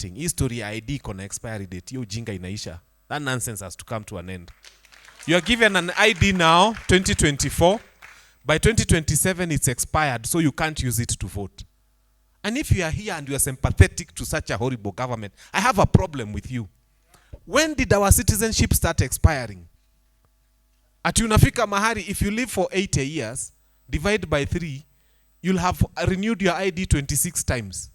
history ID kona expiry date, hiyo ujinga inaisha. That nonsense has to come to an end. You are given an ID now, 2024. By 2027, it's expired, so you can't use it to vote. And if you are here and you are sympathetic to such a horrible government, I have a problem with you. When did our citizenship start expiring? Ati unafika mahali, if you live for 80 years, divide by 3, you'll have renewed your ID 26 times.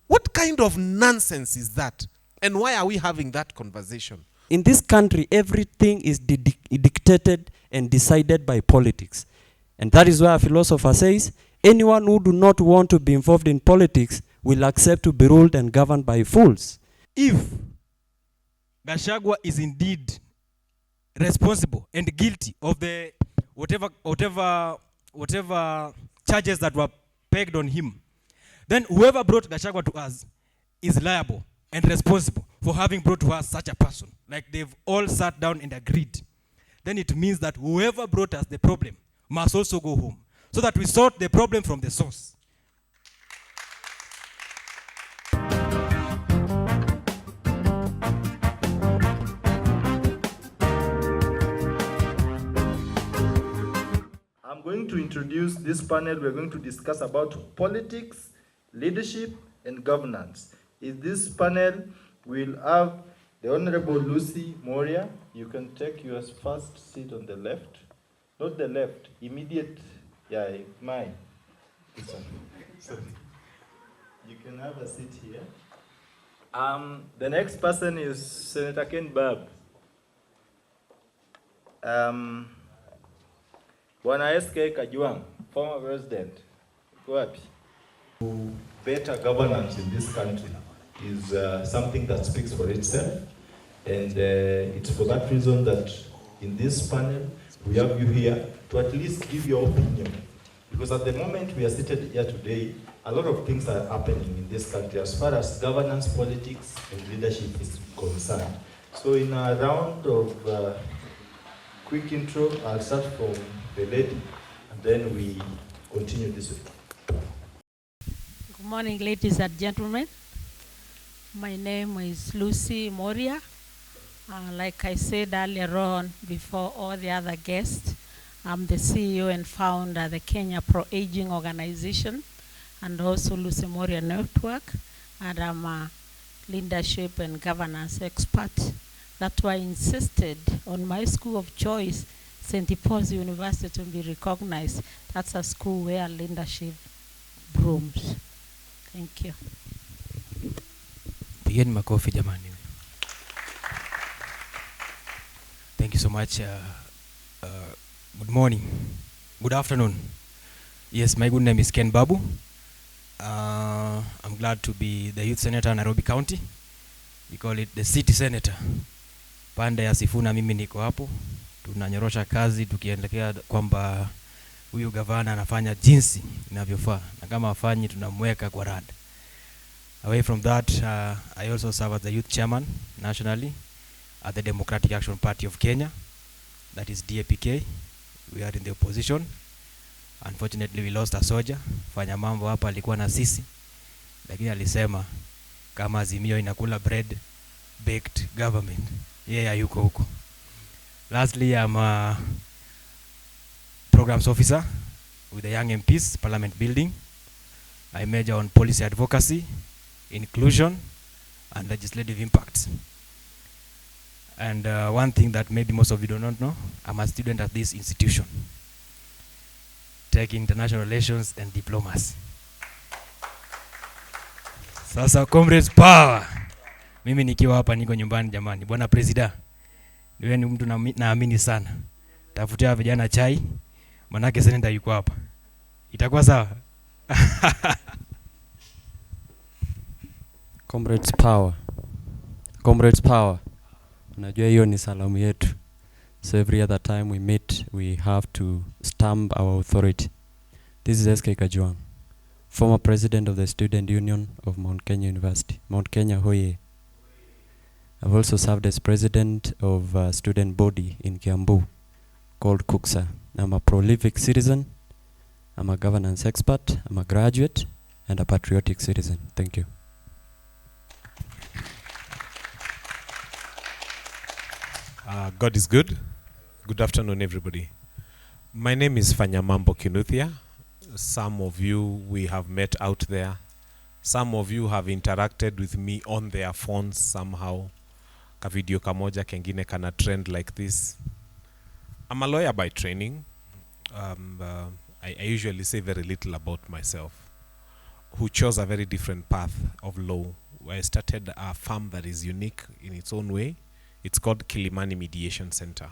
What kind of nonsense is that? And why are we having that conversation? In this country, everything is dictated and decided by politics. And that is why a philosopher says, anyone who do not want to be involved in politics will accept to be ruled and governed by fools. If Gachagua is indeed responsible and guilty of the whatever charges that were pegged on him, then whoever brought Gachagua to us is liable and responsible for having brought to us such a person. Like they've all sat down and agreed. Then it means that whoever brought us the problem must also go home, so that we sort the problem from the source. I'm going to introduce this panel. We're going to discuss about politics, leadership, and governance. In this panel, we'll have the Honorable Lucy Mworia. You can take your first seat on the left. Not the left, immediate, yeah, mine. This one. Sorry. You can have a seat here. The next person is Senator Ken Bab. Bwana SK Kajwang, former president. Go up. Better governance in this country is something that speaks for itself. And it's for that reason that in this panel, we have you here to at least give your opinion. Because at the moment we are seated here today, a lot of things are happening in this country as far as governance, politics, and leadership is concerned. So in a round of quick intro, I'll start from the lady, and then we continue this way. Good morning, ladies and gentlemen. My name is Lucy Mworia. Like I said earlier on, before all the other guests, I'm the CEO and founder of the Kenya Pro-Aging Organization and also Lucy Mworia Network, and I'm a leadership and governance expert. That's why I insisted on my school of choice, St. Paul's University, to be recognized. That's a school where leadership blooms. Thank you. Pigeni makofi jamani. Thank you so much. Good morning. Good afternoon. Yes, my good name is Ken Babu. I'm glad to be the youth senator in Nairobi County. We call it the city senator. Pande ya Sifuna mimi niko hapo. Tunanyorosha kazi tukiendelea kwamba huyu gavana anafanya jinsi inavyofaa, na kama afanyi tunamweka kwa rada. Away from that, I also serve as the youth chairman nationally at the Democratic Action Party of Kenya, that is DAPK. We are in the opposition. Unfortunately, we lost a soldier. Fanya mambo hapa alikuwa na sisi, lakini alisema kama Azimio inakula bread baked government, yeye yuko huko. Lastly, I'm a programs officer with the Young MPs Parliament Building. I major on policy advocacy, inclusion, and legislative impact. And one thing that maybe most of you do not know, I'm a student at this institution, taking international relations and diplomacy. Sasa comrades power. Mimi nikiwa hapa niko nyumbani jamani. Bwana President, wewe ni mtu naamini sana. Tafutia vijana chai, manake seneta yuko hapa. Itakuwa sawa? Comrades power. Comrades power. Unajua hiyo ni salamu yetu. So every other time we meet, we have to stamp our authority. This is SK Kajwang, former president of the Student Union of Mount Kenya University. Mount Kenya Hoye. I've also served as president of a student body in Kiambu called KUKSA. I'm a prolific citizen. I'm a governance expert. I'm a graduate and a patriotic citizen. Thank you. God is good. Good afternoon, everybody. My name is Fanyamambo Kinuthia. Some of you we have met out there. Some of you have interacted with me on their phones somehow. Ka video kamoja kengine kana trend like this. I'm a lawyer by training. I usually say very little about myself, who chose a very different path of law. I started a firm that is unique in its own way. It's called Kilimani Mediation Center.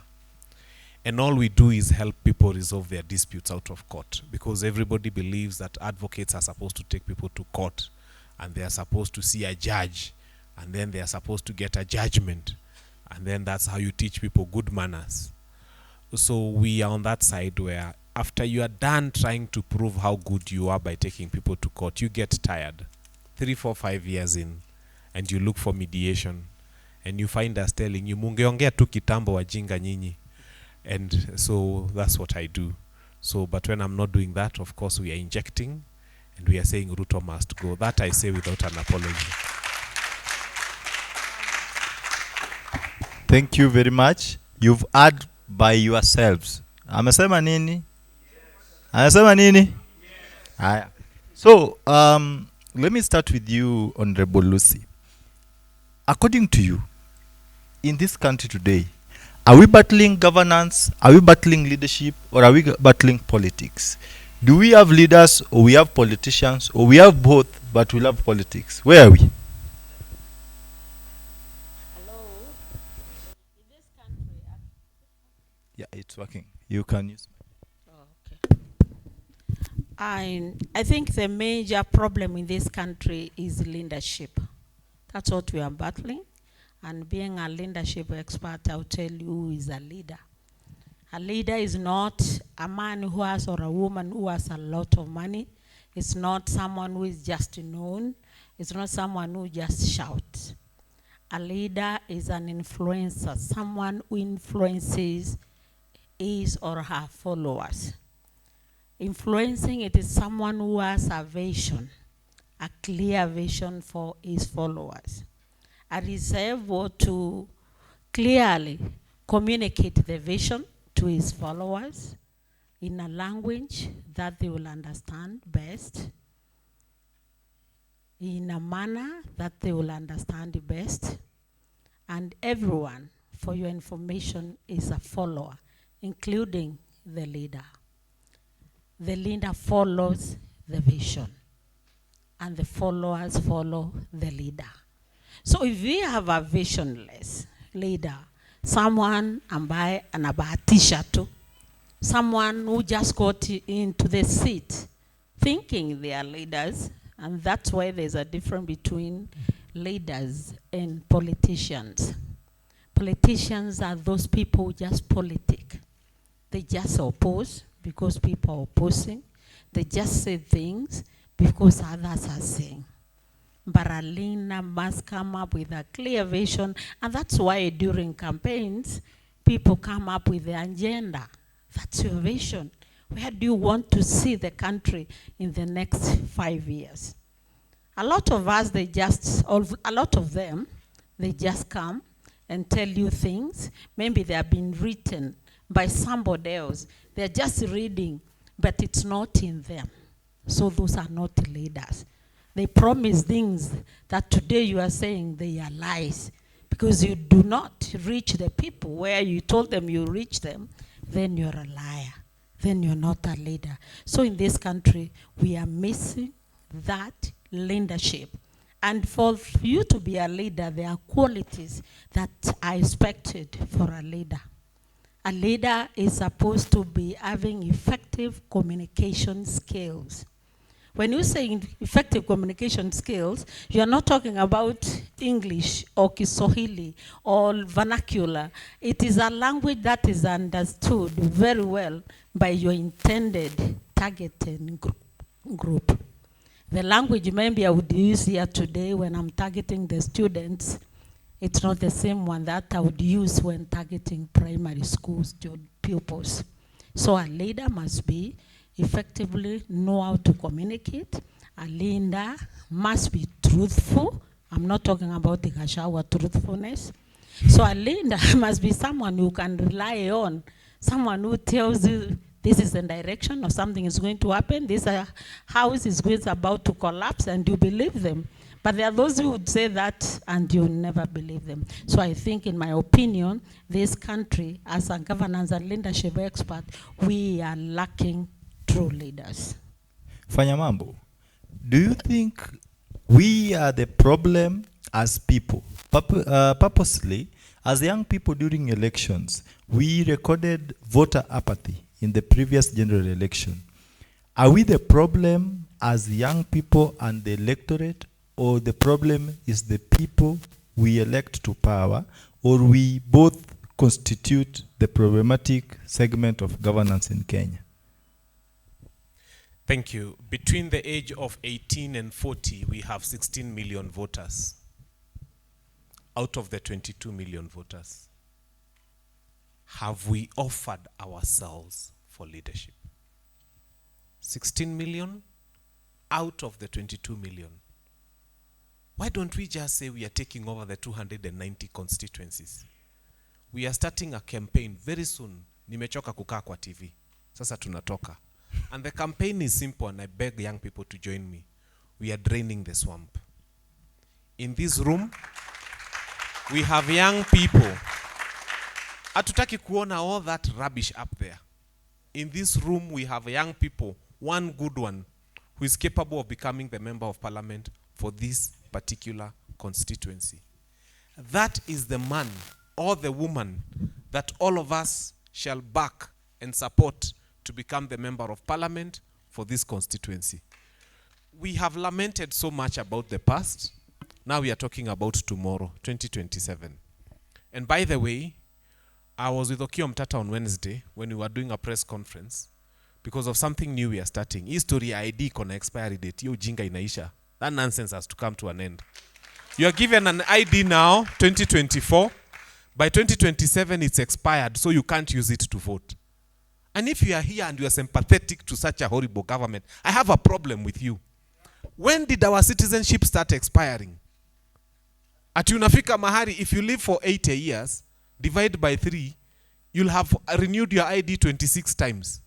And all we do is help people resolve their disputes out of court, because everybody believes that advocates are supposed to take people to court and they are supposed to see a judge and then they are supposed to get a judgment, and then that's how you teach people good manners. So we are on that side where after you are done trying to prove how good you are by taking people to court, you get tired. 3, 4, 5 years in, and you look for mediation, and you find us telling you, mungeongea tu kitambo wajinga nyinyi. And so that's what I do. So, but when I'm not doing that, of course, we are injecting, and we are saying Ruto must go. That I say without an apology. Thank you very much. You've heard by yourselves. Amesema nini? Amesema nini? Haya. So, let me start with you, Honorable Lucy. According to you, in this country today, are we battling governance, are we battling leadership, or are we battling politics? Do we have leaders, or we have politicians, or we have both, but we love politics? Where are we? Hello. In this country, Yeah, it's working. You can use. okay. I think the major problem in this country is leadership. That's what we are battling. And being a leadership expert, I'll tell you who is a leader. A leader is not a man who has or a woman who has a lot of money. It's not someone who is just known. It's not someone who just shouts. A leader is an influencer, someone who influences his or her followers. Influencing, it is someone who has a vision, a clear vision for his followers. And is able to clearly communicate the vision to his followers in a language that they will understand best, in a manner that they will understand best. And everyone, for your information, is a follower, including the leader. The leader follows the vision, and the followers follow the leader. So if we have a visionless leader, someone ambaye anabahatisha tu, someone who just got into the seat thinking they are leaders, and that's why there's a difference between leaders and politicians. Politicians are those people who just politic. They just oppose because people are opposing. They just say things because others are saying. But a leader must come up with a clear vision, and that's why during campaigns, people come up with the agenda. That's your vision. Where do you want to see the country in the next 5 years? A lot of us, a lot of them, they just come and tell you things. Maybe they have been written by somebody else. They're just reading, but it's not in them. So those are not leaders. They promise things that today you are saying they are lies, because you do not reach the people where you told them you reach them. Then you're a liar. Then you're not a leader. So in this country, we are missing that leadership. And for you to be a leader, there are qualities that are expected for a leader. A leader is supposed to be having effective communication skills. When you say effective communication skills, you are not talking about English or Kiswahili or vernacular. It is a language that is understood very well by your intended targeted group. The language maybe I would use here today when I'm targeting the students, it's not the same one that I would use when targeting primary school pupils. So a leader must be effectively know how to communicate. A leader must be truthful. I'm not talking about the Kashawa truthfulness. So a leader must be someone you can rely on, someone who tells you this is the direction or something is going to happen, this house is about to collapse, and you believe them. But there are those who would say that and you never believe them. So I think, in my opinion, this country, as a governance and leadership expert, we are lacking true leaders. Fanyamambo, do you think we are the problem as people? Purposely, as young people during elections, we recorded voter apathy in the previous general election. Are we the problem as young people and the electorate, or the problem is the people we elect to power, or we both constitute the problematic segment of governance in Kenya? Thank you. Between the age of 18 and 40, we have 16 million voters out of the 22 million voters. Have we offered ourselves for leadership? 16 million out of the 22 million. Why don't we just say we are taking over the 290 constituencies? We are starting a campaign very soon. Nimechoka kukaa kwa TV. Sasa tunatoka. And the campaign is simple, and I beg young people to join me. We are draining the swamp. In this room, we have young people. Hatutaki kuona all that rubbish up there. In this room, we have young people, one good one, who is capable of becoming the member of parliament for this particular constituency. That is the man or the woman that all of us shall back and support to become the member of parliament for this constituency. We have lamented so much about the past. Now we are talking about tomorrow, 2027. And by the way, I was with Okio Mtata on Wednesday when we were doing a press conference because of something new we are starting. History ID kona expiry date. Yo jinga inaisha. That nonsense has to come to an end. You are given an ID now, 2024. By 2027, it's expired, so you can't use it to vote. And if you are here and you are sympathetic to such a horrible government, I have a problem with you. When did our citizenship start expiring? Ati unafika mahari, if you live for 80 years, divide by 3, you'll have renewed your ID 26 times.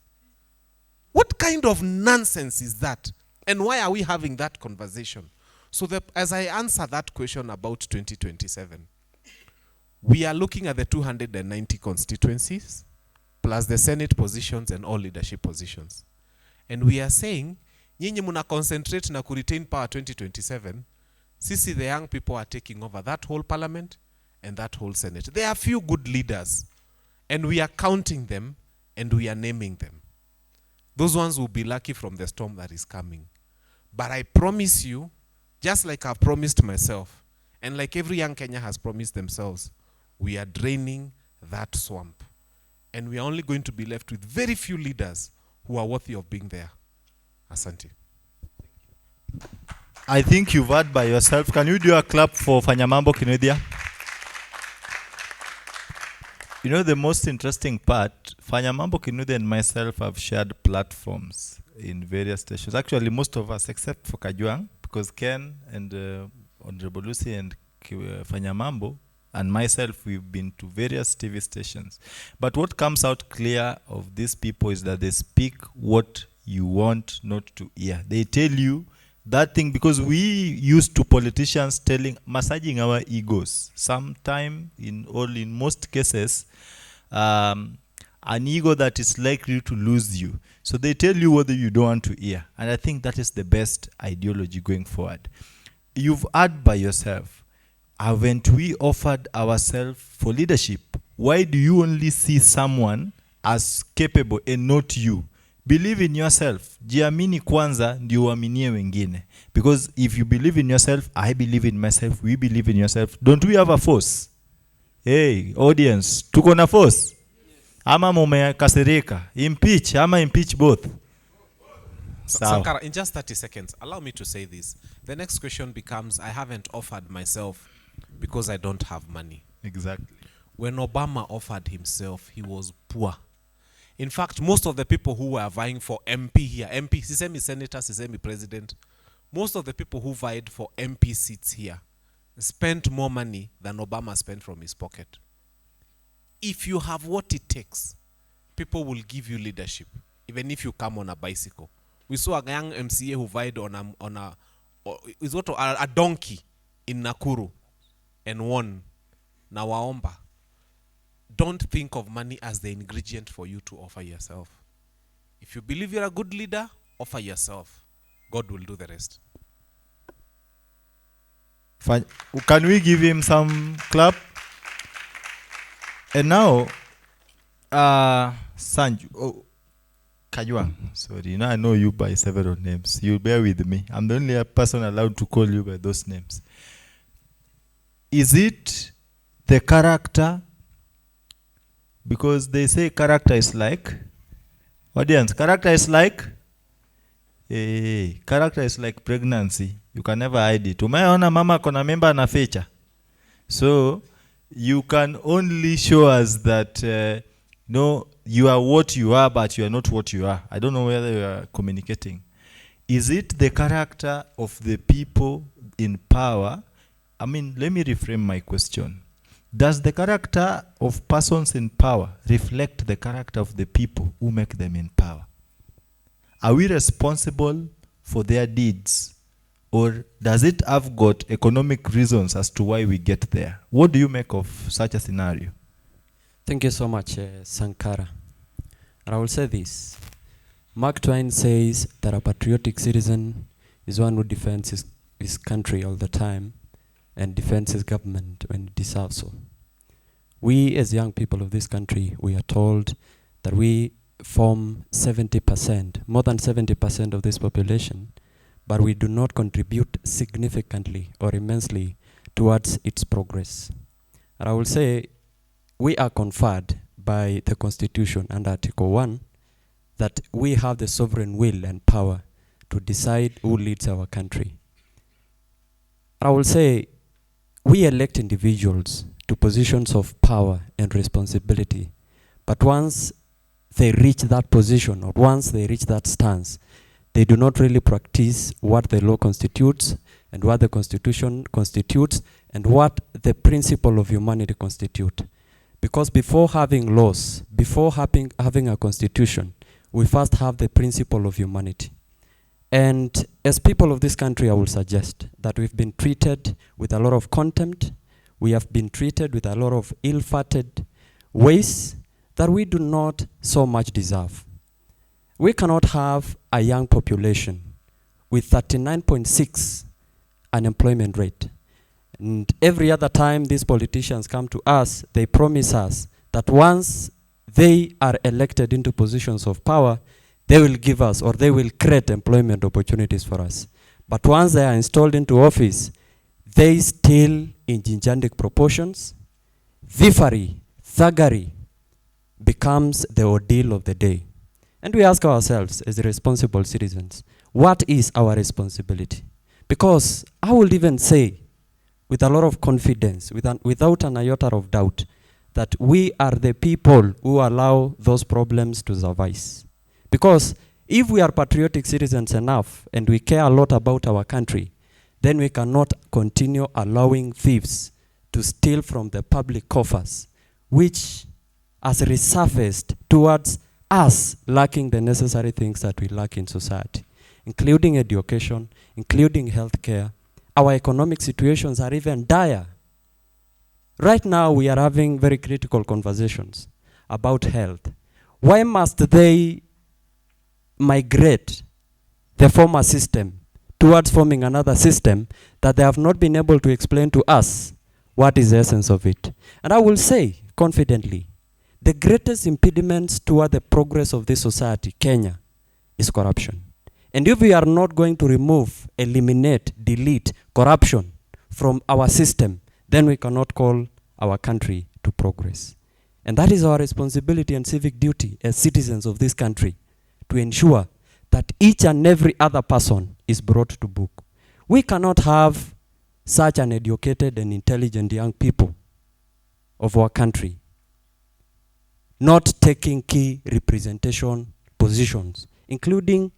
What kind of nonsense is that? And why are we having that conversation? So as I answer that question about 2027, we are looking at the 290 constituencies, plus the Senate positions and all leadership positions. And we are saying, nyinyi muna concentrate na retain power 2027, sisi the young people are taking over that whole parliament and that whole Senate. There are few good leaders, and we are counting them and we are naming them. Those ones will be lucky from the storm that is coming. But I promise you, just like I've promised myself, and like every young Kenya has promised themselves, we are draining that swamp. And we are only going to be left with very few leaders who are worthy of being there. Asante. I think you've heard by yourself. Can you do a clap for Fanyamambo Kinuthia? You know the most interesting part, Fanyamambo Kinuthia and myself have shared platforms in various stations. Actually, most of us, except for Kajwang, because Ken and Honorable Lucy and Fanyamambo and myself, we've been to various TV stations. But what comes out clear of these people is that they speak what you want not to hear. They tell you that thing, because we used to politicians massaging our egos. Sometime, in most cases, an ego that is likely to lose you. So they tell you what you don't want to hear. And I think that is the best ideology going forward. You've heard by yourself, haven't we offered ourselves for leadership? Why do you only see someone as capable and not you? Believe in yourself. Jiamini kwanza ndio uaminie wengine. Because if you believe in yourself, I believe in myself, we believe in yourself. Don't we have a force? Hey, audience, tuko na force? Ama mumekasirika? Impeach, ama impeach both? Sankara, in just 30 seconds, allow me to say this. The next question becomes, I haven't offered myself because I don't have money. Exactly. When Obama offered himself, he was poor. In fact, most of the people who were vying for MP here, MP, sisemi senator, sisemi president, most of the people who vied for MP seats here, spent more money than Obama spent from his pocket. If you have what it takes, people will give you leadership, even if you come on a bicycle. We saw a young MCA who vied on a donkey in Nakuru and won. Nawaomba, don't think of money as the ingredient for you to offer yourself. If you believe you're a good leader, offer yourself. God will do the rest. Fine. Can we give him some clap? And now, Sanju, Kajwang, sorry, now I know you by several names. You bear with me. I'm the only person allowed to call you by those names. Is it the character? Because they say character is like, audience, character is like pregnancy. You can never hide it. Umeona mama kona memba na fecha. So you can only show us that no, you are what you are, but you are not what you are. I don't know whether you are communicating. Is it the character of the people in power? I mean, let me reframe my question. Does the character of persons in power reflect the character of the people who make them in power? Are we responsible for their deeds? Or does it have got economic reasons as to why we get there? What do you make of such a scenario? Thank you so much, Sankara. And I will say this. Mark Twain says that a patriotic citizen is one who defends his country all the time and defends his government when it deserves so. We as young people of this country, we are told that we form 70%, more than 70% of this population, but we do not contribute significantly or immensely towards its progress. And I will say we are conferred by the Constitution under Article 1 that we have the sovereign will and power to decide who leads our country. I will say we elect individuals to positions of power and responsibility, but once they reach that position or once they reach that stance, they do not really practice what the law constitutes and what the Constitution constitutes and what the principle of humanity constitute. Because before having laws, before having a constitution, we first have the principle of humanity. And as people of this country, I will suggest that we've been treated with a lot of contempt. We have been treated with a lot of ill-fated ways that we do not so much deserve. We cannot have a young population with 39.6 unemployment rate. And every other time these politicians come to us, they promise us that once they are elected into positions of power, they will give us or they will create employment opportunities for us. But once they are installed into office, they steal in gigantic proportions. Thuggery becomes the ordeal of the day. And we ask ourselves as responsible citizens, what is our responsibility? Because I would even say, with a lot of confidence, without an iota of doubt, that we are the people who allow those problems to survive. Because if we are patriotic citizens enough and we care a lot about our country, then we cannot continue allowing thieves to steal from the public coffers, which has resurfaced towards us lacking the necessary things that we lack in society, including education, including healthcare. Our economic situations are even dire. Right now, we are having very critical conversations about health. Why must they migrate the former system towards forming another system that they have not been able to explain to us what is the essence of it? And I will say confidently, the greatest impediments toward the progress of this society, Kenya, is corruption. And if we are not going to remove, eliminate, delete corruption from our system, then we cannot call our country to progress. And that is our responsibility and civic duty as citizens of this country, to ensure that each and every other person is brought to book. We cannot have such an educated and intelligent young people of our country not taking key representation positions, including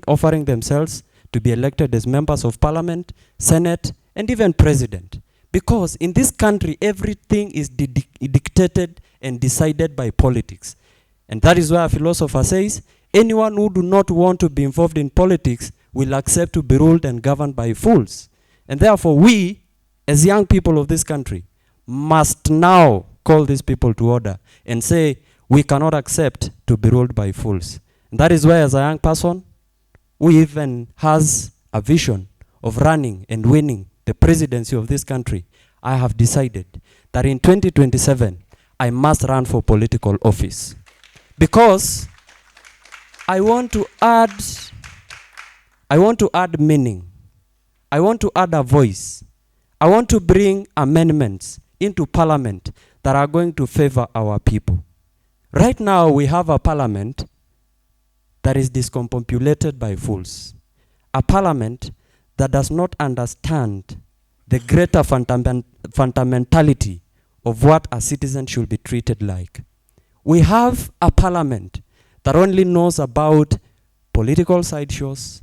offering themselves to be elected as members of parliament, senate, and even president. Because in this country, everything is dictated and decided by politics. And that is why a philosopher says, anyone who do not want to be involved in politics will accept to be ruled and governed by fools. And therefore we, as young people of this country, must now call these people to order and say, we cannot accept to be ruled by fools. And that is why as a young person, who even has a vision of running and winning the presidency of this country, I have decided that in 2027, I must run for political office. Because I want to add meaning. I want to add a voice. I want to bring amendments into parliament that are going to favor our people. Right now, we have a parliament that is discombobulated by fools. A parliament that does not understand the greater fundamentality of what a citizen should be treated like. We have a parliament that only knows about political sideshows,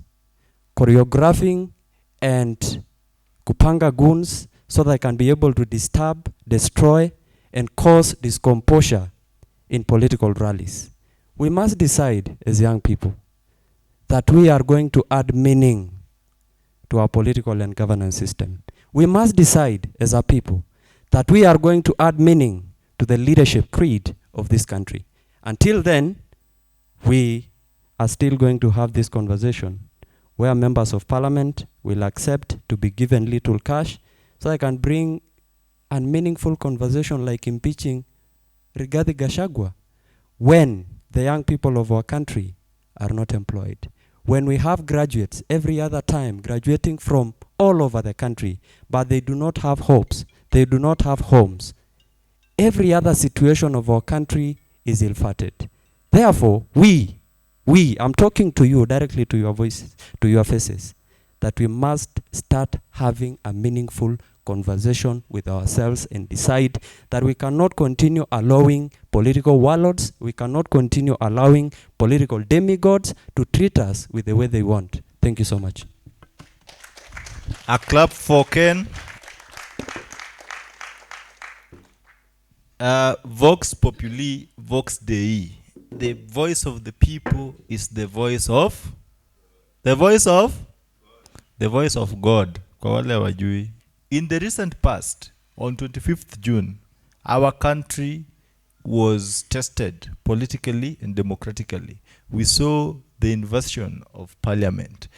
choreographing, and kupanga goons so they can be able to disturb, destroy, and cause discomposure in political rallies. We must decide as young people that we are going to add meaning to our political and governance system. We must decide as a people that we are going to add meaning to the leadership creed of this country. Until then, we are still going to have this conversation where members of parliament will accept to be given little cash so they can bring a meaningful conversation like impeaching Rigathi Gachagua when the young people of our country are not employed. When we have graduates every other time graduating from all over the country, but they do not have hopes, they do not have homes. Every other situation of our country is ill-fated. Therefore, I'm talking to you directly to your voices, to your faces, that we must start having a meaningful conversation with ourselves and decide that we cannot continue allowing political warlords, we cannot continue allowing political demigods to treat us with the way they want. Thank you so much. A clap for Ken. Vox Populi, Vox Dei. The voice of the people is the voice of God. Kwa wale wajui. In the recent past, on 25th June, our country was tested politically and democratically. We saw the inversion of parliament.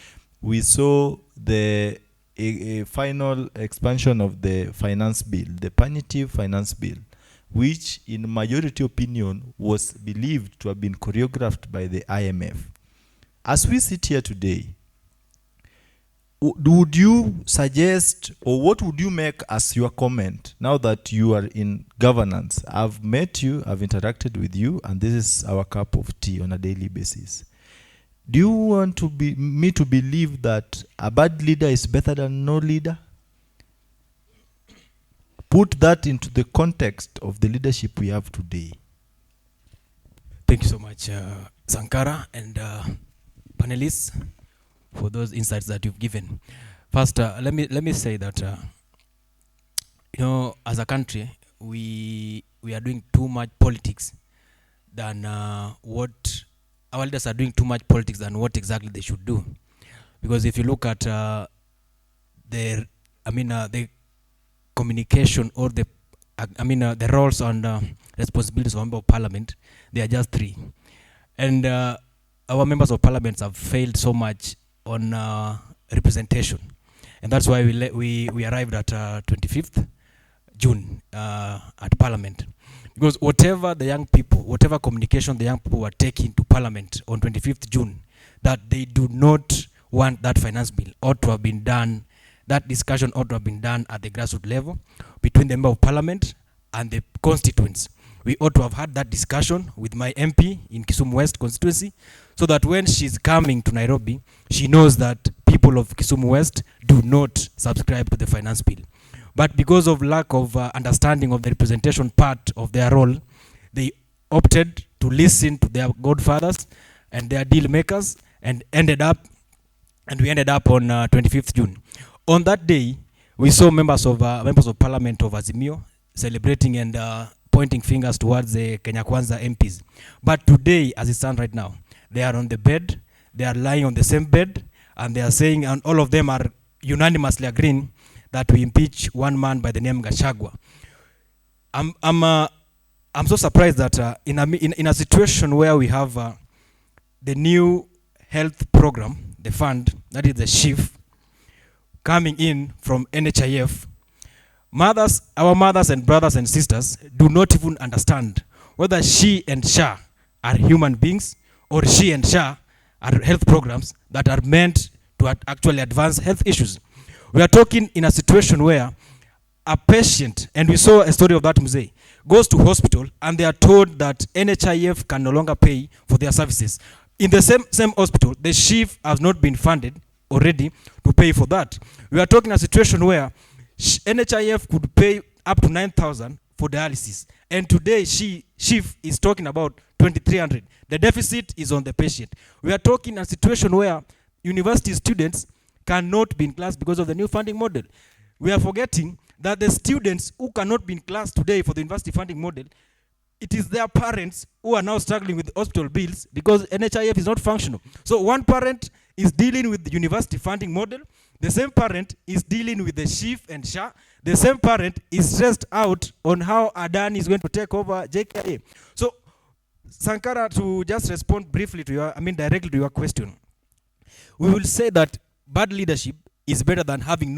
We saw the final expansion of the finance bill, the punitive finance bill, which in majority opinion was believed to have been choreographed by the IMF. As we sit here today, would you suggest, or what would you make as your comment now that you are in governance? I've met you, I've interacted with you, and this is our cup of tea on a daily basis. Do you want me to believe that a bad leader is better than no leader? Put that into the context of the leadership we have today. Thank you so much, Sankara and panelists, for those insights that you've given. First, let me say that as a country, we are doing too much politics than what our leaders are doing too much politics than what exactly they should do. Because if you look at the communication or the roles and responsibilities of members of parliament, they are just three. And our members of parliament have failed so much on representation. And that's why we arrived at 25th June at parliament. Because whatever the young people, whatever communication the young people were taking to parliament on 25th June, that they do not want that finance bill ought to have been done, that discussion ought to have been done at the grassroots level between the member of parliament and the constituents. We ought to have had that discussion with my MP in Kisumu West constituency, so that when she's coming to Nairobi, she knows that people of Kisumu West do not subscribe to the finance bill. But because of lack of understanding of the representation part of their role, they opted to listen to their godfathers and their deal makers, and we ended up on 25th June. On that day, we saw members of parliament of Azimio celebrating and pointing fingers towards the Kenya Kwanza MPs. But today, as it stands right now, they are on the bed, they are lying on the same bed, and they are saying, and all of them are unanimously agreeing that we impeach one man by the name Gachagua. I'm so surprised that in a situation where we have the new health program, the fund, that is the SHIF, coming in from NHIF, our mothers and brothers and sisters do not even understand whether she and SHA are human beings or she and SHA are health programs that are meant to actually advance health issues. We are talking in a situation where a patient, and we saw a story of that Mzee, goes to hospital and they are told that NHIF can no longer pay for their services. In the same hospital, the SHIF has not been funded already to pay for that. We are talking a situation where NHIF could pay up to 9,000 for dialysis. And today, SHIF is talking about 2,300. The deficit is on the patient. We are talking a situation where university students cannot be in class because of the new funding model. We are forgetting that the students who cannot be in class today for the university funding model, it is their parents who are now struggling with hospital bills because NHIF is not functional. So one parent is dealing with the university funding model. The same parent is dealing with the SHIF and SHA. The same parent is stressed out on how Adan is going to take over JKIA. So, Sankara, to just respond briefly to directly to your question, we will say that bad leadership is better than having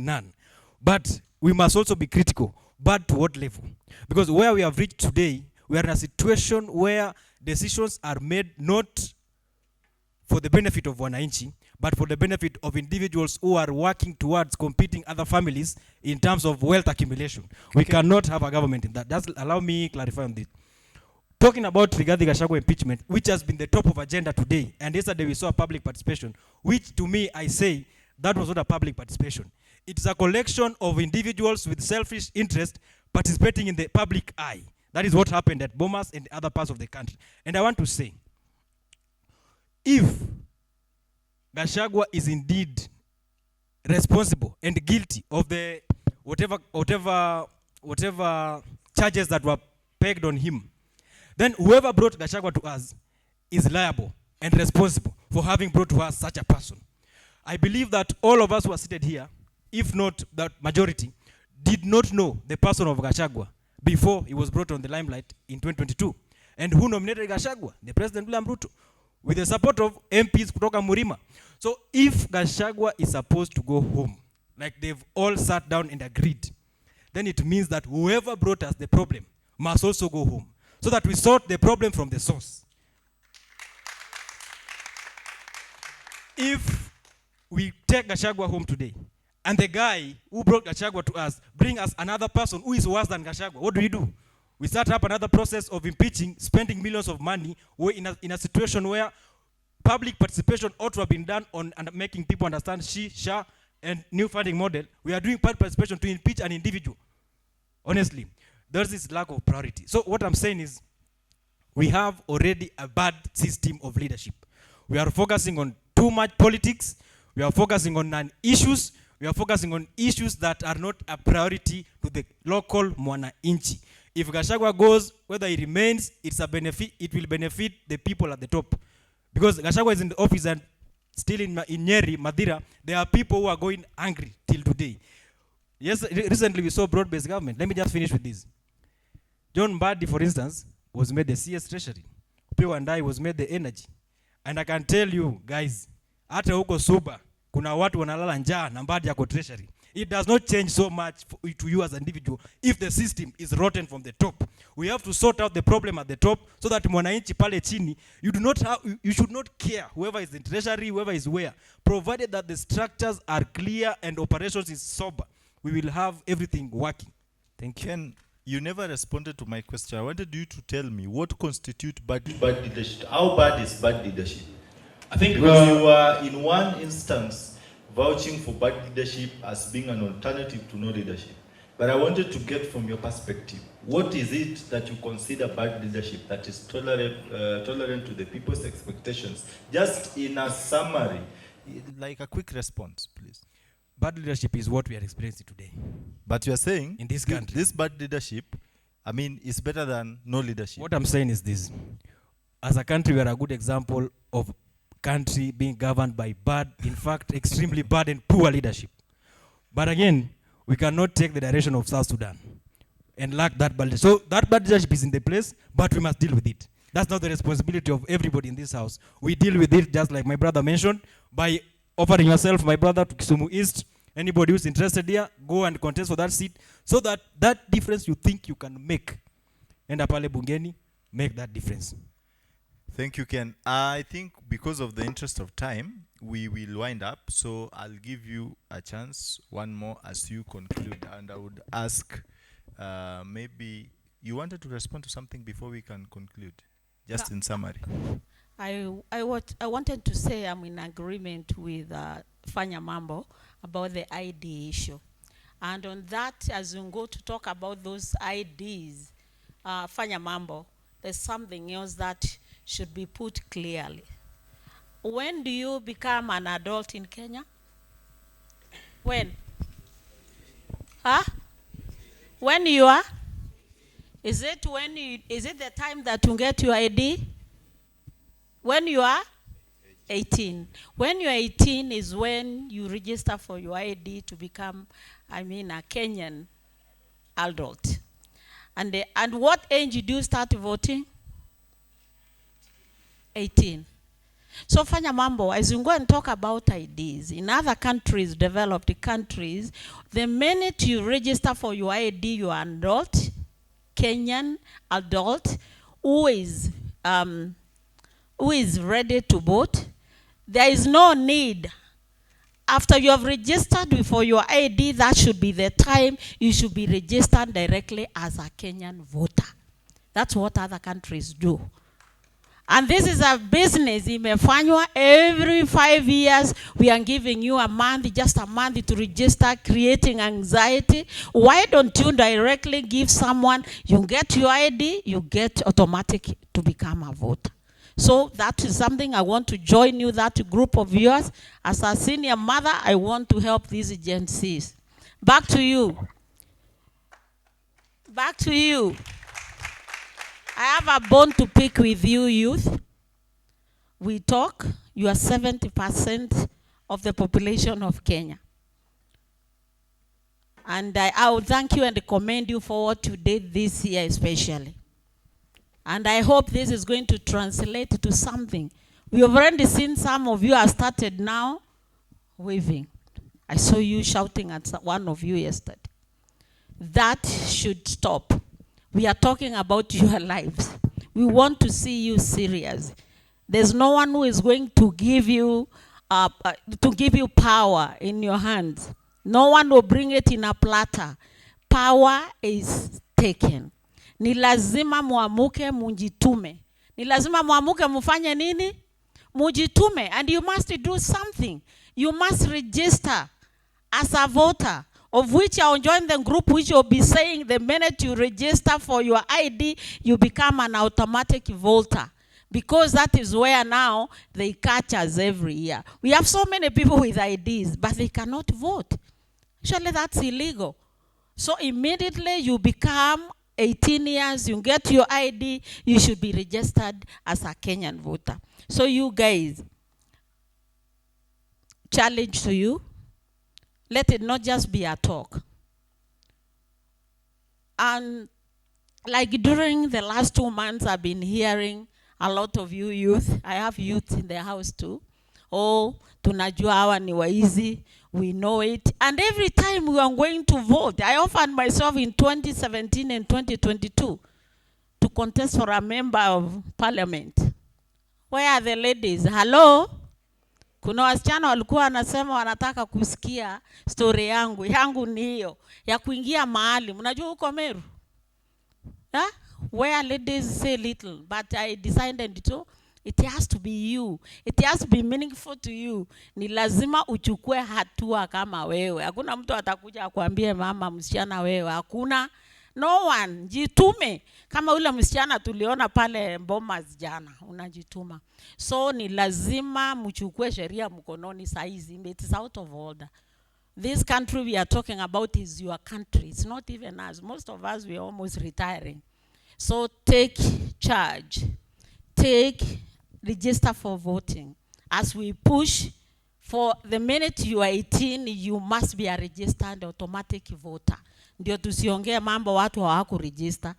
none. But we must also be critical. But to what level? Because where we have reached today, we are in a situation where decisions are made not for the benefit of Wananchi, but for the benefit of individuals who are working towards competing other families in terms of wealth accumulation. We cannot have a government in that. Just allow me clarify on this. Talking about Rigathi Gachagua impeachment, which has been the top of agenda today, and yesterday we saw public participation, which to me, I say, that was not a public participation. It's a collection of individuals with selfish interest participating in the public eye. That is what happened at Bomas and other parts of the country. And I want to say, if Gachagua is indeed responsible and guilty of the whatever charges that were pegged on him, then whoever brought Gachagua to us is liable and responsible for having brought to us such a person. I believe that all of us who are seated here, if not the majority, did not know the person of Gachagua before he was brought on the limelight in 2022. And who nominated Gachagua? The President William Ruto, with the support of MPs kutoka Murima. So if Gachagua is supposed to go home, like they've all sat down and agreed, then it means that whoever brought us the problem must also go home, so that we sort the problem from the source. If we take Gachagua home today, and the guy who brought Gachagua to us bring us another person who is worse than Gachagua, what do? We start up another process of impeaching, spending millions of money in a situation where public participation ought to have been done on and making people understand SHA, and new funding model. We are doing public participation to impeach an individual. Honestly, there's this lack of priority. So what I'm saying is, we have already a bad system of leadership. We are focusing on too much politics. We are focusing on non-issues. We are focusing on issues that are not a priority to the local mwananchi. If Gachagua goes, whether he remains, it's a benefit. It will benefit the people at the top. Because Gachagua is in the office and still in Nyeri, Madira, there are people who are going angry till today. Yes, recently we saw broad-based government. Let me just finish with this. John Mbadi, for instance, was made the CS Treasury. Upiwa Ndai was made the energy. And I can tell you, guys, hata huko Suba, kuna watu wanalala njaa na Mbadi yako Treasury. It does not change so much to you as an individual if the system is rotten from the top. We have to sort out the problem at the top so that mwananchi pale chini, you should not care whoever is in Treasury, whoever is where, provided that the structures are clear and operations is sober. We will have everything working. Thank you. Ken, you never responded to my question. I wanted you to tell me what constitutes bad leadership. How bad is bad leadership? I think because you were in one instance vouching for bad leadership as being an alternative to no leadership. But I wanted to get from your perspective, what is it that you consider bad leadership that is tolerant to the people's expectations? Just in a summary, like a quick response, please. bad leadership is what we are experiencing today. But you are saying In this country. this bad leadership, I mean, is better than no leadership. What I'm saying is this. As a country, we are a good example of country being governed by bad, in fact, extremely bad and poor leadership. But again, we cannot take the direction of South Sudan and lack that bad leadership. So that bad leadership is in the place, but we must deal with it. That's not the responsibility of everybody in this house. We deal with it, just like my brother mentioned, by offering yourself, my brother, to Kisumu East. Anybody who's interested here, go and contest for that seat, so that that difference you think you can make, and apale bungeni, make that difference. Thank you, Ken. I think because of the interest of time, we will wind up. So I'll give you a chance, one more, as you conclude. And I would ask, maybe you wanted to respond to something before we can conclude, just in summary. I wanted to say I'm in agreement with Fanya Mambo about the ID issue. And on that, as you go to talk about those IDs, Fanya Mambo, there's something else that should be put clearly. When do you become an adult in Kenya? When? Huh? When you are? Is it the time that you get your ID? When you are 18. When you're 18 is when you register for your ID to become, a Kenyan adult. And what age do you start voting? 18. So Fanya Mambo, as you go and talk about IDs, in other countries, developed countries, the minute you register for your ID, you are an adult, Kenyan adult, who is ready to vote. There is no need. After you have registered for your ID, that should be the time you should be registered directly as a Kenyan voter. That's what other countries do. And this is a business. Imefanywa every 5 years. We are giving you a month, just a month to register, creating anxiety. Why don't you directly give someone, you get your ID, you get automatic to become a voter. So that is something I want to join you, that group of yours. As a senior mother, I want to help these agencies. Back to you. Back to you. I have a bone to pick with you, youth. We talk, you are 70% of the population of Kenya. And I would thank you and commend you for what you did this year especially. And I hope this is going to translate to something. We have already seen some of you have started now waving. I saw you shouting at one of you yesterday. That should stop. We are talking about your lives. We want to see you serious. There's no one who is going to give you power in your hands. No one will bring it in a platter. Power is taken. Ni lazima muamuke mujitume. Ni lazima muamuke mufanye nini? Mujitume. And you must do something. You must register as a voter, of which I'll join the group which will be saying the minute you register for your ID, you become an automatic voter. Because that is where now they catch us every year. We have so many people with IDs, but they cannot vote. Actually, that's illegal. So immediately you become 18 years, you get your ID, you should be registered as a Kenyan voter. So you guys, challenge to you, let it not just be a talk. And like during the last 2 months, I've been hearing a lot of you youth. I have youth in the house too. Oh, tunajua hawa ni waizi. We know it. And every time we are going to vote, I offered myself in 2017 and 2022 to contest for a member of parliament. Where are the ladies? Hello? Kuna wasichana walikuwa wanasema wanataka kusikia story yangu. Yangu ni hiyo ya kuingia mahali. Mnajua huko Meru? Yeah? Where ladies say little, but I decided to, it has to be you. It has to be meaningful to you. Ni lazima uchukue hatua kama wewe. Hakuna mtu atakuja kuambia mama msichana wewe. Hakuna. No one. Jitume. Kama ule msichana tuliona pale Bomas jana. Unajituma. So ni lazima mchukue sheria mkononi saizi. It is out of order. This country we are talking about is your country. It's not even us. Most of us, we are almost retiring. So take charge. Register for voting. As we push for the minute you are 18, you must be a registered automatic voter. Ndio tusiongee mambo watu hawaku register.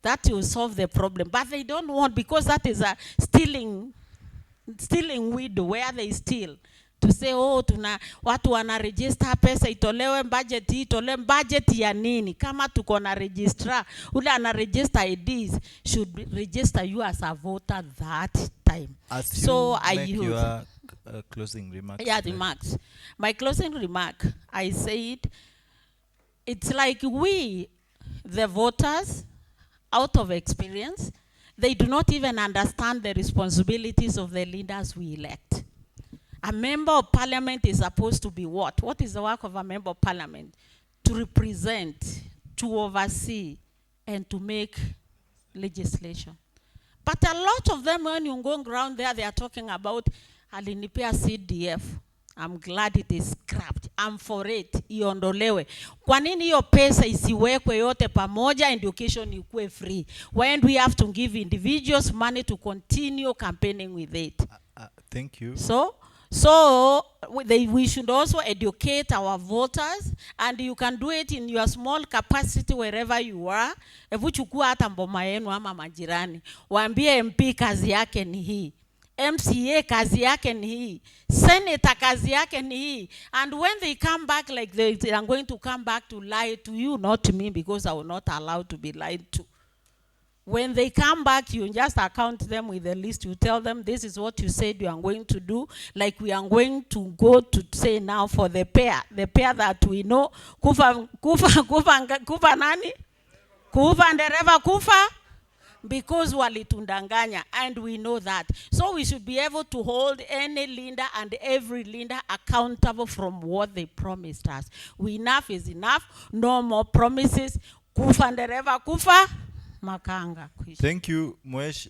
That will solve the problem. But they don't want, because that is a stealing window where they steal. To say, oh, watu wana register, pesa itolewe, budget ya nini? Kama tuko na registrar, ule ana register IDs, should register you as a voter that time. As so you make your closing remarks. Yeah, remarks. My closing remark, I said, it's like we, the voters, out of experience, they do not even understand the responsibilities of the leaders we elect. A member of parliament is supposed to be what? What is the work of a member of parliament? To represent, to oversee, and to make legislation. But a lot of them, when you go around there, they are talking about alinipea CDF. I'm glad it is scrapped. I'm for it. Iondolewe. Kwa nini hiyo pesa isiwekwe yote pamoja, education ikuwe free? When do we have to give individuals money to continue campaigning with it? Thank you. So we should also educate our voters, and you can do it in your small capacity wherever you are. Ebu chukua hata mboma yenu ama majirani. Waambie MP kazi yake ni hii. MCA kazi yake ni hii. Senator kazi yake ni hii. And when they come back, like they are going to come back to lie to you, not to me, because I will not allow to be lied to. When they come back, you just account them with a list. You tell them, this is what you said you are going to do. Like we are going to go to say now for the pair that we know. Kufa nani? Kufa ndereva kufa? Because walitundanganya, and we know that. So we should be able to hold any leader and every leader accountable from what they promised us. Enough is enough. No more promises. Kufa ndereva kufa? Makanga. Thank you, Mwesh.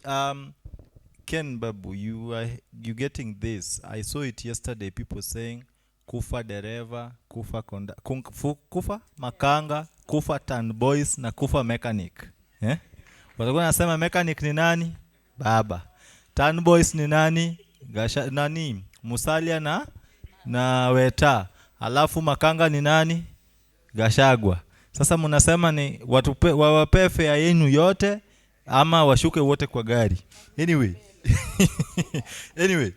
Ken Babu, you getting this? I saw it yesterday. People saying kufa dereva, kufa kufa makanga, kufa tan boys na kufa mechanic. Eh? Watakuwa nasema mechanic ni nani? Baba. Tan boys ni nani? Nani? Musalia na Weta. Alafu makanga ni nani? Gashagwa. Sasa mnasema ni wawape fare yenu yote ama washuke wote kwa gari. Anyway,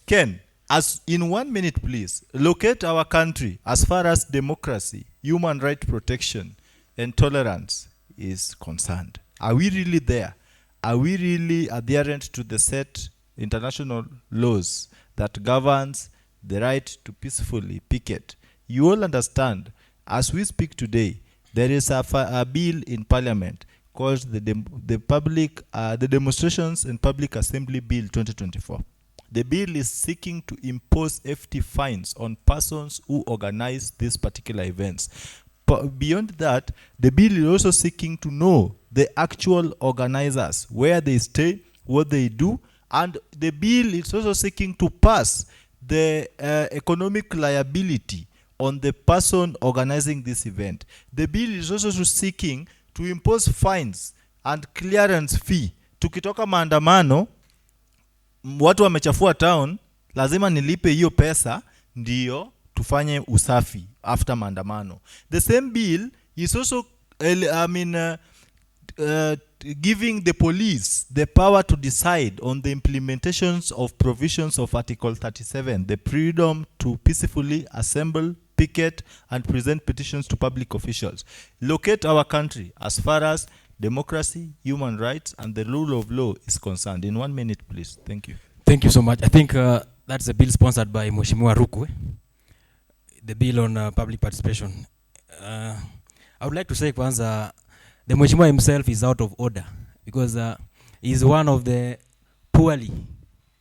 Ken, as in 1 minute please, locate our country as far as democracy, human rights protection, and tolerance is concerned. Are we really there? Are we really adherent to the set international laws that governs the right to peacefully picket? You all understand, as we speak today, there is a bill in Parliament called the Demonstrations and Public Assembly Bill 2024. The bill is seeking to impose hefty fines on persons who organize these particular events. But beyond that, the bill is also seeking to know the actual organizers, where they stay, what they do, and the bill is also seeking to pass the economic liability on the person organizing this event. The bill is also seeking to impose fines and clearance fee. Tukitoka maandamano, watu wamechafua town, lazima nilipe hiyo pesa, ndio tufanye usafi after maandamano. The same bill is also giving the police the power to decide on the implementations of provisions of Article 37, the freedom to peacefully assemble, picket, and present petitions to public officials. Locate our country as far as democracy, human rights, and the rule of law is concerned. In 1 minute, please. Thank you. Thank you so much. I think that's a bill sponsored by Mheshimiwa Ruku. The bill on public participation. I would like to say kwanza, the Mheshimiwa himself is out of order because he's one of the poorly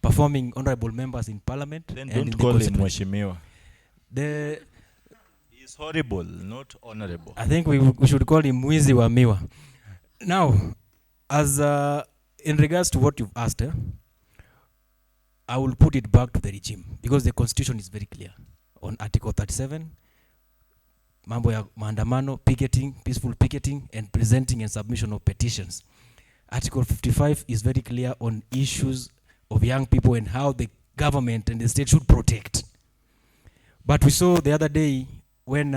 performing honorable members in Parliament. Then don't call him Mheshimiwa. He's horrible, not honorable. I think we should call him Mwizi wa Miwa. Now, as in regards to what you've asked, I will put it back to the regime because the constitution is very clear on Article 37. mambo ya maandamano, picketing, peaceful picketing, and presenting and submission of petitions. Article 55 is very clear on issues of young people and how the government and the state should protect. But we saw the other day when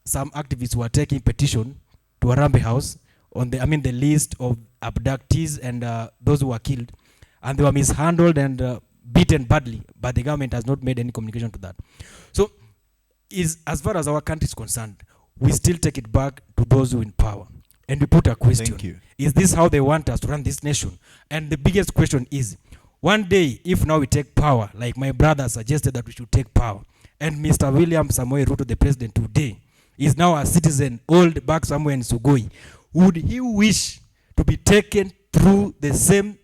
some activists were taking petition to Harambee House on the list of abductees and those who were killed, and they were mishandled and beaten badly, but the government has not made any communication to that. So, as far as our country is concerned, we still take it back to those who in power. And we put a question. Thank you. Is this how they want us to run this nation? And the biggest question is, one day, if now we take power, like my brother suggested that we should take power, and Mr. William Samoei Ruto, the president today, is now a citizen, old back somewhere in Sugoi, would he wish to be taken through the same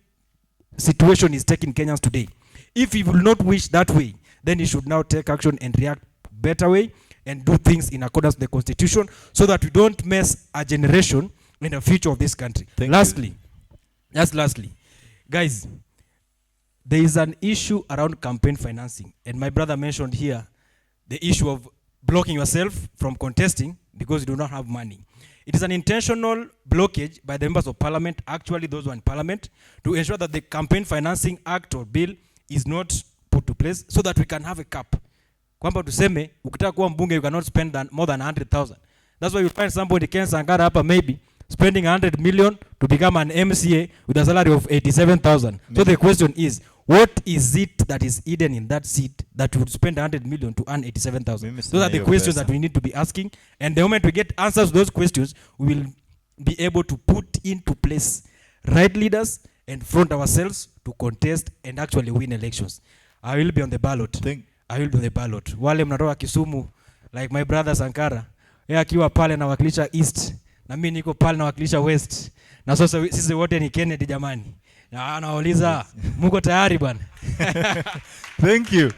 situation is taking Kenyans today? If he will not wish that way, then he should now take action and react better way and do things in accordance with the constitution so that we don't mess a generation in the future of this country. Lastly, guys, there is an issue around campaign financing, and my brother mentioned here the issue of blocking yourself from contesting because you do not have money. It is an intentional blockage by the members of parliament, actually those who are in parliament, to ensure that the campaign financing act or bill is not put to place so that we can have a cap. Kwamba tuseme, ukitaka kuwa mbunge, you cannot spend more than 100,000. That's why you find somebody, Ken Sankara hapa maybe, spending 100 million to become an MCA with a salary of 87,000. So the question is, what is it that is hidden in that seat that would spend 100 million to earn 87,000? Those are the questions that we need to be asking. And the moment we get answers to those questions, we will be able to put into place right leaders and front ourselves to contest and actually win elections. I will be on the ballot. I will be on the ballot. Wale mnatoka Kisumu, like my brother Sankara, yeye akiwa pale na wakilisha East, na mimi niko pale na wakilisha West. Na sasa sisi wote ni Kennedy jamani. Na anauliza, muko tayari bwana? Thank you.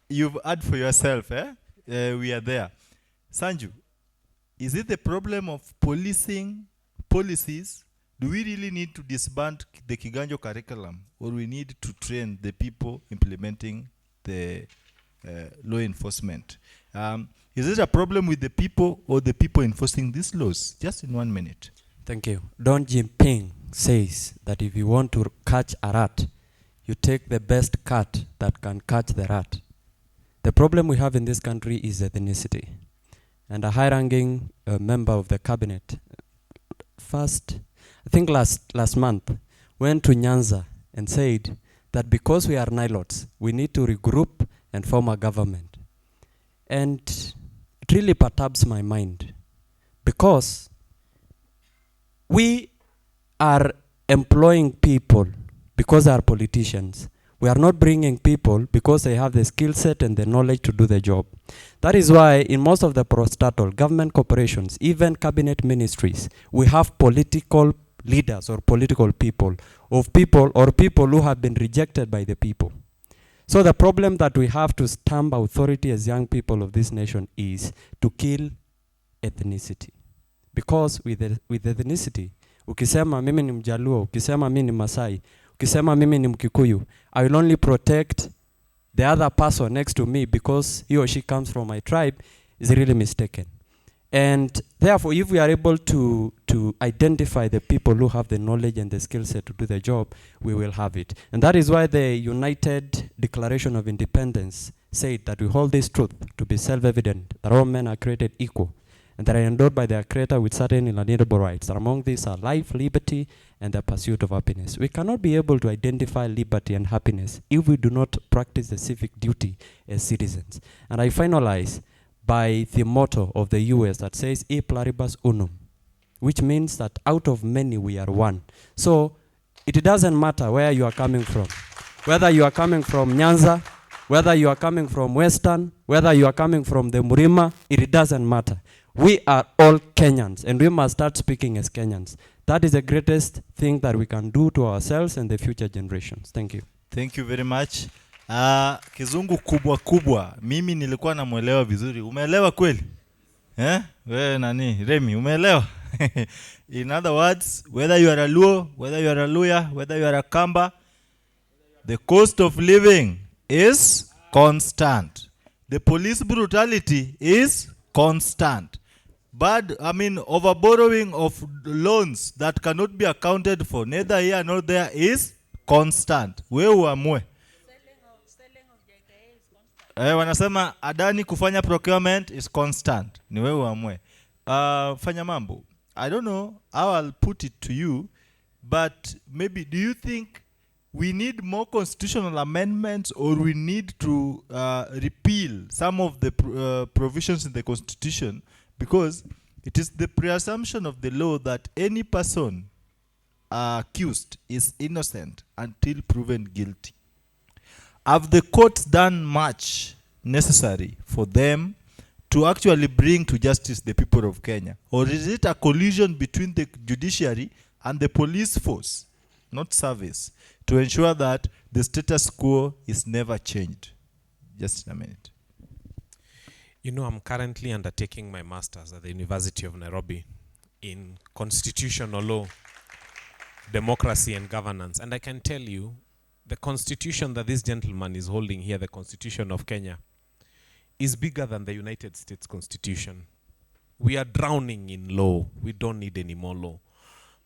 You've had for yourself, eh? We are there. Sanju, is it the problem of policing policies? Do we really need to disband the Kiganjo curriculum, or we need to train the people implementing the law enforcement? Is it a problem with the people or the people enforcing these laws? Just in 1 minute. Thank you. Don Jinping says that if you want to catch a rat, you take the best cat that can catch the rat. The problem we have in this country is ethnicity. And a high-ranking member of the cabinet, last month, went to Nyanza and said that because we are Nilots, we need to regroup and form a government. And it really perturbs my mind because we are employing people because they are politicians. We are not bringing people because they have the skill set and the knowledge to do the job. That is why in most of the prostatal government corporations, even cabinet ministries, we have political leaders or political people who have been rejected by the people. So the problem that we have to stamp authority as young people of this nation is to kill ethnicity. Because with ethnicity, ukisema mimi ni Mjaluo, ukisema mimi ni Masai, ukisema mimi ni Mkikuyu, I will only protect the other person next to me because he or she comes from my tribe is really mistaken. And therefore, if we are able to identify the people who have the knowledge and the skill set to do the job, we will have it. And that is why the United Declaration of Independence said that we hold this truth to be self-evident, that all men are created equal, and that are endowed by their Creator with certain inalienable rights. That among these are life, liberty, and the pursuit of happiness. We cannot be able to identify liberty and happiness if we do not practice the civic duty as citizens. And I finalize by the motto of the US that says, E pluribus unum, which means that out of many we are one. So it doesn't matter where you are coming from. Whether you are coming from Nyanza, whether you are coming from Western, whether you are coming from the Murima, it doesn't matter. We are all Kenyans, and we must start speaking as Kenyans. That is the greatest thing that we can do to ourselves and the future generations. Thank you. Thank you very much. Kizungu kubwa. Mimi nilikuwa namuelewa vizuri. Umeelewa kweli? Wewe nani? Remi, umeelewa? In other words, whether you are a Luo, whether you are a Luya, whether you are a Kamba, the cost of living is constant. The police brutality is constant. But over borrowing of loans that cannot be accounted for, neither here nor there, is constant. Wewe uamue. Wanasema Adani kufanya procurement is constant. Ni wewe uamue. Fanya mambo. I don't know how I'll put it to you, but maybe do you think we need more constitutional amendments, or we need to repeal some of the provisions in the Constitution? Because it is the preassumption of the law that any person accused is innocent until proven guilty. Have the courts done much necessary for them to actually bring to justice the people of Kenya? Or is it a collision between the judiciary and the police force, not service, to ensure that the status quo is never changed? Just a minute. You know, I'm currently undertaking my master's at the University of Nairobi in constitutional law, democracy and governance. And I can tell you, the constitution that this gentleman is holding here, the Constitution of Kenya, is bigger than the United States Constitution. We are drowning in law. We don't need any more law.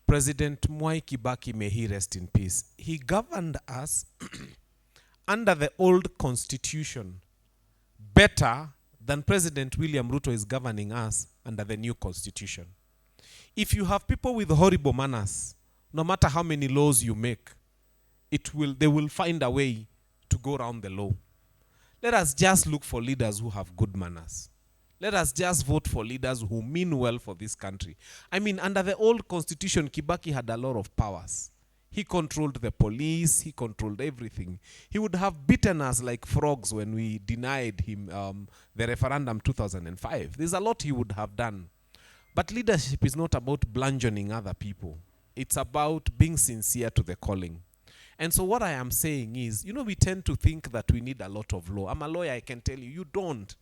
President Mwai Kibaki, may he rest in peace, he governed us under the old constitution better than President William Ruto is governing us under the new constitution. If you have people with horrible manners, no matter how many laws you make, they will find a way to go around the law. Let us just look for leaders who have good manners. Let us just vote for leaders who mean well for this country. Under the old constitution, Kibaki had a lot of powers. He controlled the police, he controlled everything. He would have beaten us like frogs when we denied him the referendum 2005. There's a lot he would have done. But leadership is not about bludgeoning other people. It's about being sincere to the calling. And so what I am saying is, we tend to think that we need a lot of law. I'm a lawyer, I can tell you, you don't.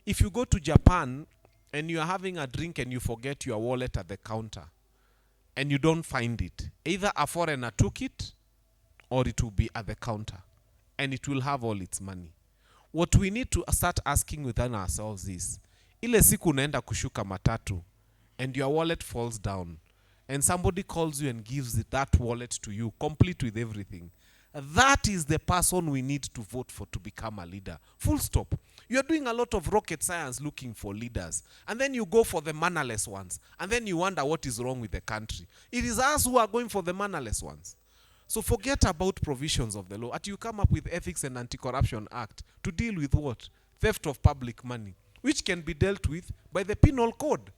If you go to Japan and you are having a drink and you forget your wallet at the counter, and you don't find it, either a foreigner took it, or it will be at the counter, and it will have all its money. What we need to start asking within ourselves is, ile siku unaenda kushuka matatu, and your wallet falls down, and somebody calls you and gives that wallet to you, complete with everything, that is the person we need to vote for to become a leader. Full stop. You're doing a lot of rocket science looking for leaders, and then you go for the mannerless ones, and then you wonder what is wrong with the country. It is us who are going for the mannerless ones. So forget about provisions of the law. You come up with Ethics and Anti-Corruption Act to deal with what? Theft of public money, which can be dealt with by the penal code.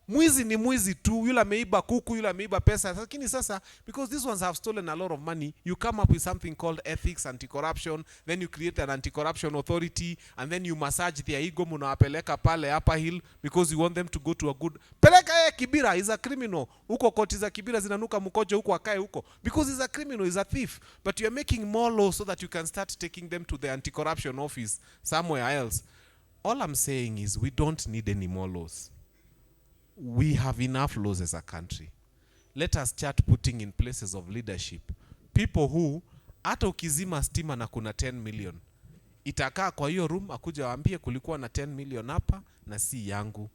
Mwizi ni mwizi tu, yule ameiba kuku, yule ameiba pesa. Lakini sasa, because these ones have stolen a lot of money, you come up with something called ethics, anti-corruption, then you create an anti-corruption authority, and then you massage their ego, munawapeleka pale upper hill, because you want them to go to a good... Peleka ye Kibira, he's a criminal. Uko koti za Kibira zinanuka mkojo huko akae huko. Because he's a criminal, he's a thief. But you're making more laws so that you can start taking them to the anti-corruption office somewhere else. All I'm saying is we don't need any more laws. We have enough laws as a country. Let us start putting in places of leadership people who, hata ukizima stima na kuna 10 million, itakaa kwa hiyo room akuja waambie kulikuwa na 10 million hapa na si yangu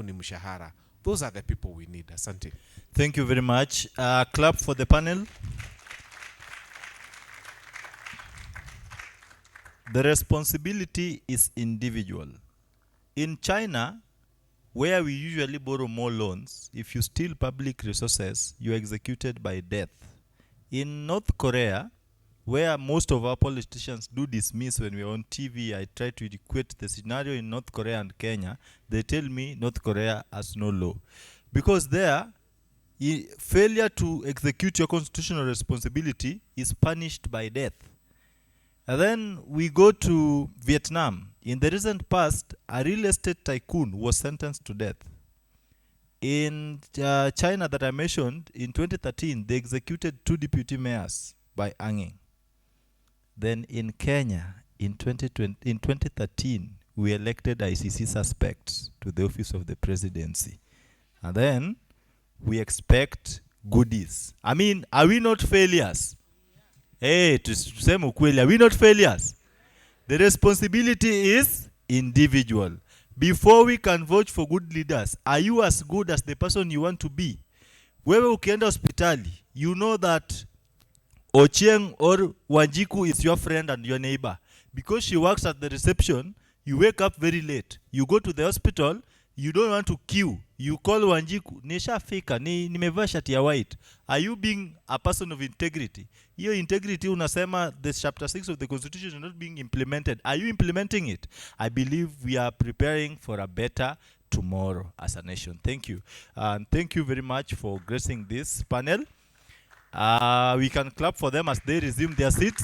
ni mshahara. Those are the people we need. Asante. Thank you very much. Clap for the panel. The responsibility is individual. In China, where we usually borrow more loans, if you steal public resources, you're executed by death. In North Korea, where most of our politicians do dismiss when we're on TV, I try to equate the scenario in North Korea and Kenya, they tell me North Korea has no law. Because there, failure to execute your constitutional responsibility is punished by death. And then we go to Vietnam. In the recent past, a real estate tycoon was sentenced to death. In China that I mentioned, in 2013, they executed 2 deputy mayors by hanging. Then in Kenya, in 2013, we elected ICC suspects to the office of the presidency. And then we expect goodies. Are we not failures? Hey, tuseme ukweli, are we not failures? The responsibility is individual. Before we can vote for good leaders, are you as good as the person you want to be? Wewe ukienda hospitali, you know that Ochieng or Wanjiku is your friend and your neighbor. Because she works at the reception, you wake up very late. You go to the hospital, you don't want to queue. You call Wanjiku, nisha fika, nimevaa shati ya white. Are you being a person of integrity? Hiyo integrity unasema this chapter 6 of the constitution is not being implemented. Are you implementing it? I believe we are preparing for a better tomorrow as a nation. Thank you. And thank you very much for gracing this panel. We can clap for them as they resume their seats.